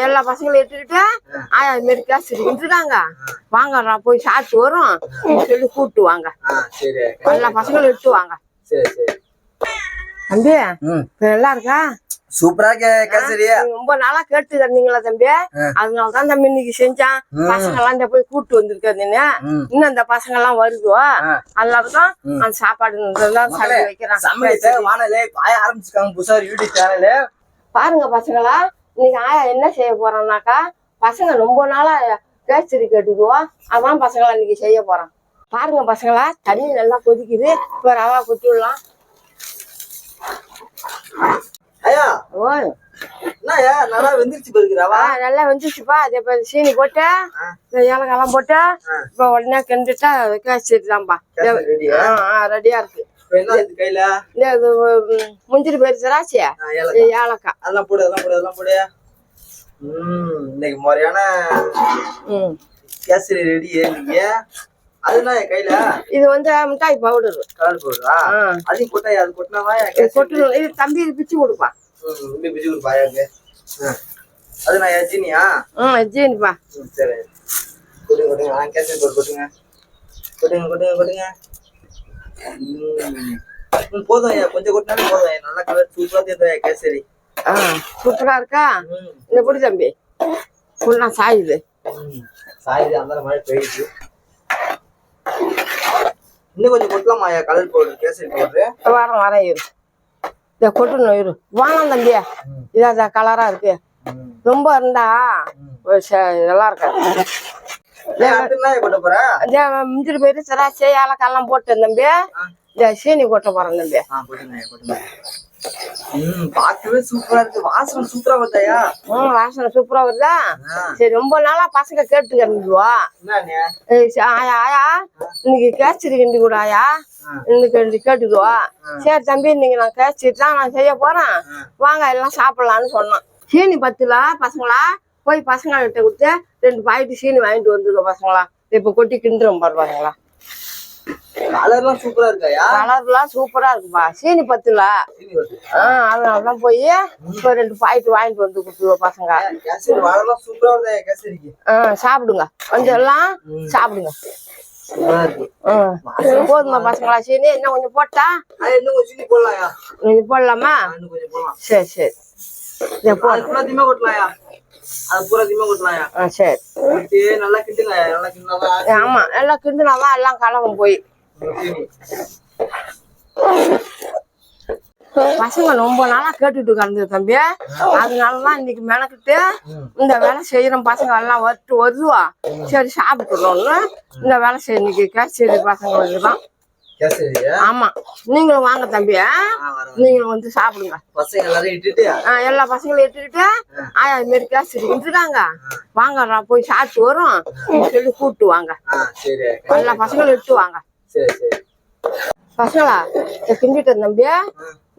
எல்லா பசங்களும் எடுத்துக்கிட்டு ஆயா இது மாதிரி கேசரிக்கிட்டு இருக்காங்க, வாங்க நான் போய் சாப்பிட்டு வரும் சொல்லி கூப்பிட்டு வாங்க. எல்லா பசங்களும் எடுத்து வாங்க. தம்பி நல்லா இருக்கா? சூப்பரா கேசரி. ரொம்ப நாளா கேட்டு தந்தீங்களா தம்பி? அதனாலதான் தம்பி இன்னைக்கு செஞ்சான். பசங்க எல்லாம் போய் கூப்பிட்டு வந்திருக்காரு. இன்னும் அந்த பசங்க எல்லாம் வருதோ அதனாலதான் அந்த சாப்பாடு வைக்கிறேன். ஆரம்பிச்சிருக்காங்க புதுசா யூடியூப் சேனலு. பாருங்க பசங்களா, இன்னைக்கு ஆயா என்ன செய்ய போறோம்னாக்கா, பசங்க ரொம்ப நாளா கேசரி கேட்டுக்குவோம், அதான் பசங்களா இன்னைக்கு செய்ய போறோம். பாருங்க பசங்களா, தண்ணி நல்லா கொதிக்குது. இப்ப ரவா கொத்தி விடலாம். ஐயா ஓய் என்னயா நல்லா வெந்துருச்சு பாருங்க ரவா. நல்லா வெந்துச்சுப்பா. அதே இப்ப சீனி போட்டு ஏலக்காய்லாம் போட்டு இப்ப உடனே கிண்டுட்டா கேசரி தான்ப்பா ரெடியா இருக்கு. கையில முந்திரி பேர் திராட்சை ஏலக்காய் அதெல்லாம் போடு அதெல்லாம் போடு. இன்னைக்கு முறையான கேசரி ரெடி. நீங்க அதுனா கையில இது மிட்டாய் பவுடர், கலர் பவுடரா? அதையும் போட்டா அது கொட்டினாவா கொட்டணும். இது தம்பி பிச்சு கொடுப்பா. பிச்சு கொடுப்பா. அது நான் ஜீனியா? ஜீனிப்பா. சரி கொடுங்க கேசரி பவுடர் கொட்டுங்க. போதும் ஐயா, கொஞ்சம் கொட்டினாலும் போதும். நல்லா கலர் சூப்பரா தெரியுது கேசரி. சூப்பரா இருக்கா? இந்த பொடி தம்பி ஃபுல்லா சாயுது அந்த மாதிரி போயிடுச்சு. இன்னும் கொஞ்சம் கொட்டலாமா ஐயா கலர் பவுடர் கேசரி பவுடர்? வரேன் இதை கொட்டணும் இரு. வாங்கலாம் தம்பி, இதான் கலரா இருக்கு. ரொம்ப இருந்தா நல்லா இருக்காது. முந்திரி போயிட்டு திராட்சை ஏலக்காயெல்லாம் போட்டேன் தம்பி. சீனி கொட்ட போறேன் தம்பி. பாக்கவே சூப்பரா இருக்கு. வாசனை சூப்பரா வருதாயா? வாசனை சூப்பரா வருதா? சரி, ரொம்ப நாளா பசங்க கேட்டு கிடந்துவா ஆயா ஆயா இன்னைக்கு கேசரி கிண்டி கூட ஆயா இன்னைக்கு கேட்டுக்குவா. சரி தம்பி, இன்னைக்கு நான் கேசரி தான் நான் செய்ய போறேன், வாங்க எல்லாம் சாப்பிடலான்னு சொன்னான். சீனி பத்துல பசங்களா போய் பசங்க கிட்ட கொடுத்து 2 பாக்கெட்டு சீனி வாங்கிட்டு வந்துருக்க பசங்களா. இப்ப கொட்டி கிண்டுறோம் பாருங்களா. கலர்லாம் சூப்பரா இருக்காயா? கலர்லாம் சூப்பரா இருக்குப்பா. சீனி பத்துல அதனாலதான் போய் இப்ப 2 பாக்கெட் வாங்கிட்டு வந்து கொடுத்துருவோம் பசங்க. சாப்பிடுங்க, கொஞ்சம் எல்லாம் சாப்பிடுங்க. போதுமா பசங்களா சீனி? இன்னும் கொஞ்சம் போட்டா? இன்னும் கொஞ்சம் சீனி போடலாம். கொஞ்சம் போடலாமா? சரி சரி கொட்டலாயா? அது பூரா திமா கொட்டலாயா? சரி நல்லா கிண்டுங்க. நல்லா கிண்டாதான். ஆமா, நல்லா கிண்டுனாதான் எல்லாம் கலவும் போய். பசங்க ரொம்ப நாளா கேட்டுட்டு கிடந்தது தம்பி. அதனாலதான் இன்னைக்கு மெனக்கிட்டு இந்த வேலை செய்யறோம். பசங்க எல்லாம் வருவா, சரி சாப்பிட்டுறோம்னு இந்த வேலை செய்ய இன்னைக்கு கேசரி பசங்களுக்கு தான். ஆமா, நீங்களும் வாங்க தம்பி, நீங்களும் வந்து சாப்பிடுங்க. எல்லா பசங்களும் இட்டுக்கிட்டு ஆயா இது மாதிரி கேசரி இருக்காங்க, வாங்க நான் போய் சாப்பிட்டு வரும் சொல்லி கூப்பிட்டு வாங்க. எல்லா பசங்களும் இட்டு வாங்க. பசங்களா கிண்டிட்டேன் தம்பி.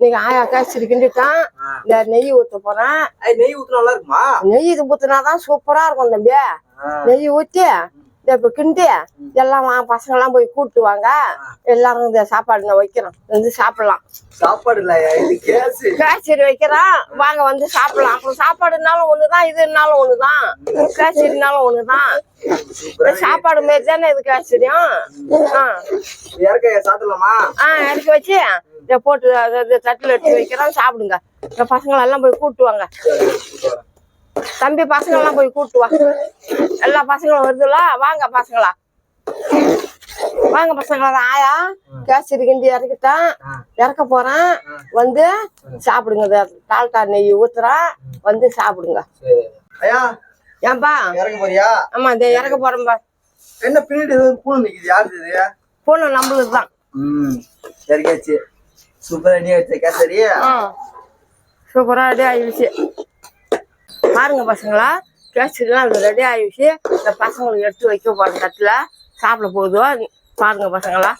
நீங்க ஆயா கேசரி கிண்டிட்டான். இந்த நெய் ஊத்த போறேன். நெய் ஊத்துனா நல்லா இருக்குமா? நெய் ஊத்துனாதான் சூப்பரா இருக்கும் தம்பி. நெய் ஊத்தி இப்ப கிண்டி எல்லாம் பசங்க எல்லாம் போய் கூப்பிட்டு வாங்க. எல்லாரும் இந்த சாப்பாடு நான் வைக்கிறோம், வந்து சாப்பிடலாம். சாப்பாடு இல்லையா, கேசரி வைக்கிறோம், வாங்க வந்து சாப்பிடலாம். அப்புறம் சாப்பாடுனாலும் ஒண்ணுதான், இதுனாலும் ஒண்ணுதான், கேசரினாலும் ஒண்ணுதான். சாப்பாடு மாரி தானே இது கேசரியும். சாப்பிடலாமா? இறக்கி வச்சு இதை போட்டு தட்டுல எடுத்து வைக்கிறோம், சாப்பிடுங்க. இந்த பசங்களை எல்லாம் போய் கூப்பிட்டு வாங்க தம்பி. பசங்க எல்லாம் போய் கூப்பிட்டு வா. எல்லா பசங்களும் வருதுல, வாங்க பசங்களா, வாங்க பசங்களா. ஆயா கேசரி கிண்டி இறக்கிட்டேன், இறக்க போறேன், வந்து சாப்பிடுங்க. டால்டா நெய் ஊத்துறேன், வந்து சாப்பிடுங்க. ஏன்பா இறக்க போறியா? ஆமா, இந்த இறக்க போறேன்பா. என்ன பின்னாடி பூனை நிக்குது, யாரு? பூனை நம்மளுக்கு தான். சரியாச்சு. சூப்பரா ரெடி ஆயிடுச்சு கேசரி. சூப்பரா ரெடி ஆயிடுச்சு. பாருங்க பசங்களா, கேசரிலாம் ரெடி ஆயிடுச்சு. இந்த பசங்களுக்கு எடுத்து வைக்க போற தட்டுல சாப்பிட போதும். பாருங்க பசங்களா.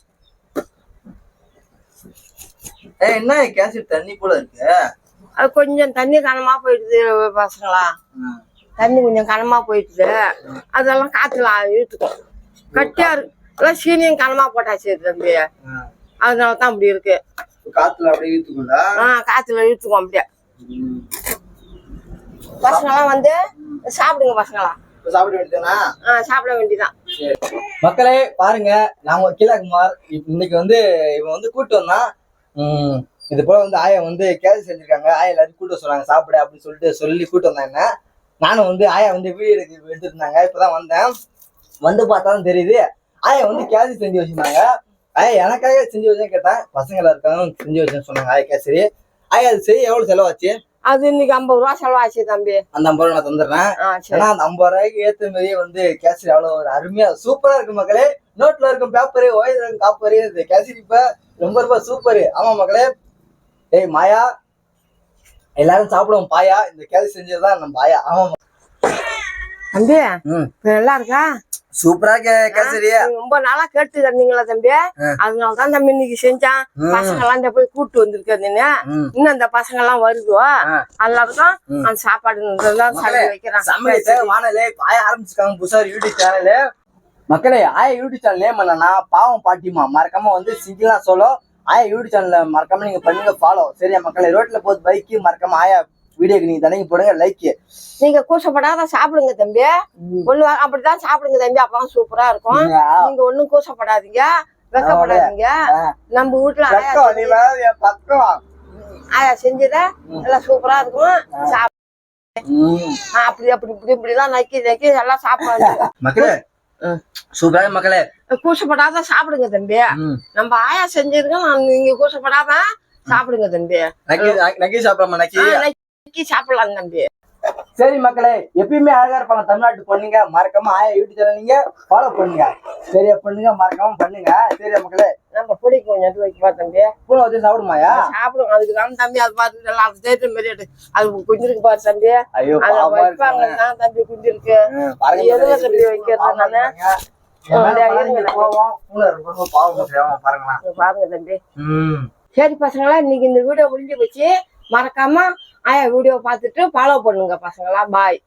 என்ன கேசரி தண்ணி போல இருக்கு? அது கொஞ்சம் தண்ணி கனமா போயிடுது பசங்களா. தண்ணி கொஞ்சம் கனமா போயிடுது, அதெல்லாம் காத்துல இழுத்துக்கும். கட்டியா இருக்கு, சீனியும் கனமா போட்டாச்சு தம்பி, அதனாலதான் அப்படி இருக்கு. காத்துல அப்படியே இழுத்துக்கும்ல? காத்துல இழுத்துக்கும் அப்படியே. பசங்களாம் வந்து சாப்பிடுங்க பசங்களா. சாப்பிட வேண்டியதுனா சாப்பிட வேண்டியதான். மக்களே பாருங்க, நான் ஒரு கீழகுமார். இன்னைக்கு வந்து இவன் வந்து கூட்டு வந்தான். இது போல வந்து ஆயா வந்து கேள்வி செஞ்சிருக்காங்க. ஆயா எல்லாரும் கூட்டு சொன்னாங்க சாப்பிட அப்படின்னு சொல்லி கூட்டு வந்தேன். என்ன நானும் வந்து ஆயா வந்து வீடியோ எடுத்துட்டு இருந்தாங்க. இப்பதான் வந்தேன். வந்து பார்த்தாலும் தெரியுது ஆயா வந்து கேசரி செஞ்சு வச்சிருந்தாங்க. ஆயா எனக்காக செஞ்சு வச்சேன்னு கேட்டேன். பசங்கள இருக்காங்க செஞ்சு வச்சேன்னு சொன்னாங்க ஆயா கேசரி. ஆயா அது செய்ய எவ்வளவு செலவாச்சு? அது இன்னைக்கு 50 ரூபா செலவாச்சு தம்பி. அந்த 50 ரூபா நான் தந்துடுறேன். ஏன்னா அந்த 50 ரூபாய்க்கு ஏத்த மாதிரியே வந்து கேசரி அவ்வளவு ஒரு அருமையா சூப்பரா இருக்கு மக்களே. நோட்ல இருக்கும் பேப்பரு, ஒயில இருக்கும் காப்பரு, இந்த கேசரி இப்ப ரொம்ப சூப்பரு. ஆமா மக்களே. ஏய் மாயா, எல்லாரும் சாப்பிடுவோம் பாயா. இந்த கேசரி செஞ்சதுதான் நம்ம பாயா. ஆமா தம்பி, நல்லா இருக்கா? சூப்பரா கேசரி. ரொம்ப நாளா கேட்டு தந்தீங்களா தம்பி? அதனாலதான் தம்பி இன்னைக்கு செஞ்சான். பசங்க எல்லாம் இந்த போய் கூட்டு வந்திருக்கேன். இன்னும் அந்த பசங்க எல்லாம் வருதோ அதனாலதான் அந்த சாப்பாடு வைக்கிறேன். சமையல வானலே ஆய ஆரம்பிச்சிருக்காங்க புதுசா யூடியூப் சேனலு. மக்களே, ஆயா யூடியூப் சேனல் நேம் என்னன்னா பாவம் பாட்டிமா. மறக்காம வந்து சிங்கிளா சோலோ ஆயா யூடியூப் சேனல்ல மறக்காம நீங்க பண்ணுங்க ஃபாலோ. சரியா மக்களே? ரோட்ல போது பைக்கு மறக்காம ஆயா வீடியோக்கு நீங்க தனிக்கு போடுங்க லைக். நீங்க கூசப்படாத சாப்பிடுங்க தம்பி. ஒண்ணு அப்படிதான் சாப்பிடுங்க தம்பி. அப்பதான் சூப்பரா இருக்கும். நீங்க ஒண்ணும் கூசப்படாதீங்க, வெக்கப்படாதீங்க. நம்ம வீட்டுல ஆயா செஞ்சத எல்லாம் சூப்பரா இருக்கும். அப்படி இப்படிலாம் நக்கி எல்லாம் சாப்பிடுவாங்க மக்களே. சூப்பரா மக்களே. கூசப்படாத சாப்பிடுங்க தம்பி. நம்ம ஆயா செஞ்சிருக்கோம். நீங்க கூசப்படாம சாப்பிடுங்க தம்பி. நக்கி சாப்பிடாம நக்கி சாப்பிடலாம் தம்பி. சரி மக்களே, எப்பயுமே அழகா இருப்பாங்க தமிழ்நாட்டு பொண்ணுங்க. மறக்காம ஆயா யூடியூப் சேனல் நீங்க ஃபாலோ பண்ணுங்க. சரியா பண்ணுங்க, மறக்காம பண்ணுங்க. சரியா மக்களே? நம்ம பொடி கொஞ்சம் எடுத்து வைக்கப்பா தம்பி. பூனை வச்சு சாப்பிடுமாயா? சாப்பிடுவோம். அதுக்கு தான் தம்பி அது பார்த்து எல்லாம் அது தேய்ற மாதிரி அது குஞ்சிருக்கு பாரு தம்பி. ஐயோ வைப்பாங்க தான் தம்பி குஞ்சிருக்கு. எதுல தம்பி வைக்கிறது நானு? பாருங்க தம்பி. சரி பசங்களா, இன்னைக்கு இந்த வீடியோ முடிஞ்சு வச்சு மறக்காம ஆயா வீடியோ பார்த்துட்டு ஃபாலோ பண்ணுங்க பசங்களா. பாய்.